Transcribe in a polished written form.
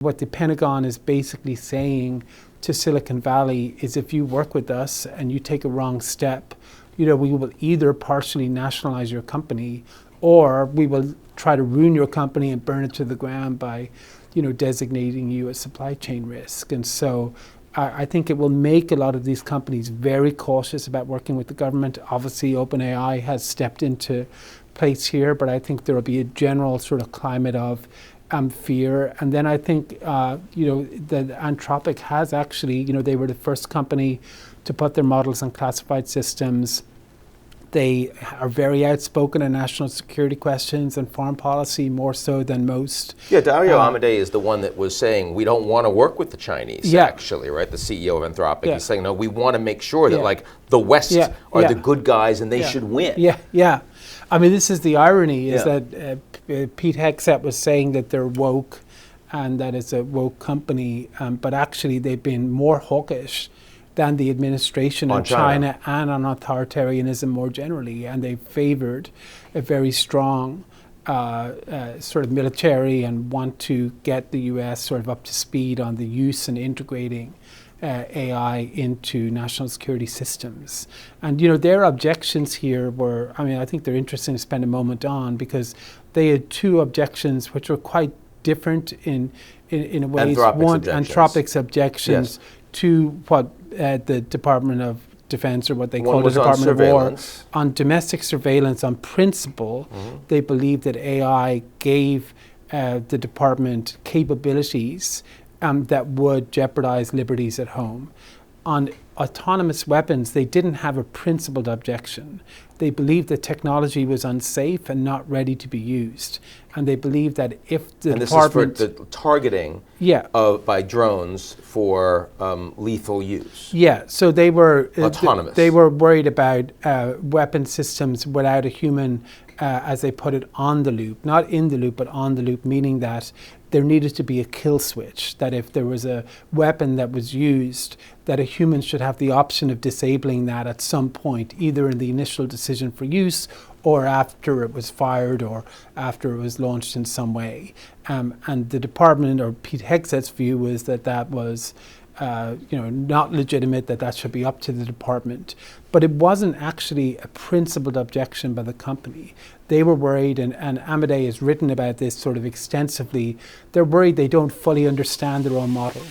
What the Pentagon is basically saying to Silicon Valley is if you work with us and you take a wrong step, we will either partially nationalize your company or we will try to ruin your company and burn it to the ground by, designating you as supply chain risk. And so I think it will make a lot of these companies very cautious about working with the government. Obviously, OpenAI has stepped into place here, but I think there will be a general sort of climate of fear. And then I think, that Anthropic has actually, they were the first company to put their models on classified systems. They are very outspoken on national security questions and foreign policy, more so than most. Yeah, Dario Amodei is the one that was saying we don't want to work with the Chinese, actually, right? The CEO of Anthropic. Yeah. He's saying, no, we want to make sure that the West are the good guys and they should win. Yeah. I mean, this is the irony, is that Pete Hegseth was saying that they're woke and that it's a woke company, but actually they've been more hawkish than the administration in China and on authoritarianism more generally, and they favored a very strong sort of military and want to get the US sort of up to speed on the use and integrating AI into national security systems. And their objections here were, I think they're interesting to spend a moment on, because they had two objections which were quite different in a way. Anthropic's objections to what the Department of Defense, or what they call the Department of War, on domestic surveillance. On principle, they believe that AI gave the department capabilities that would jeopardize liberties at home. On autonomous weapons, they didn't have a principled objection. They believed that technology was unsafe and not ready to be used. And they believed that if the department... this is for the targeting by drones for lethal use. Yeah, so they were... autonomous. They were worried about weapon systems without a human, as they put it, on the loop. Not in the loop, but on the loop, meaning that there needed to be a kill switch, that if there was a weapon that was used, that a human should have the option of disabling that at some point, either in the initial decision for use or after it was fired or after it was launched in some way. And the department, or Pete Hegseth's view, was that that was not legitimate, that should be up to the department. But it wasn't actually a principled objection by the company. They were worried, and Amodei has written about this sort of extensively, they're worried they don't fully understand their own model.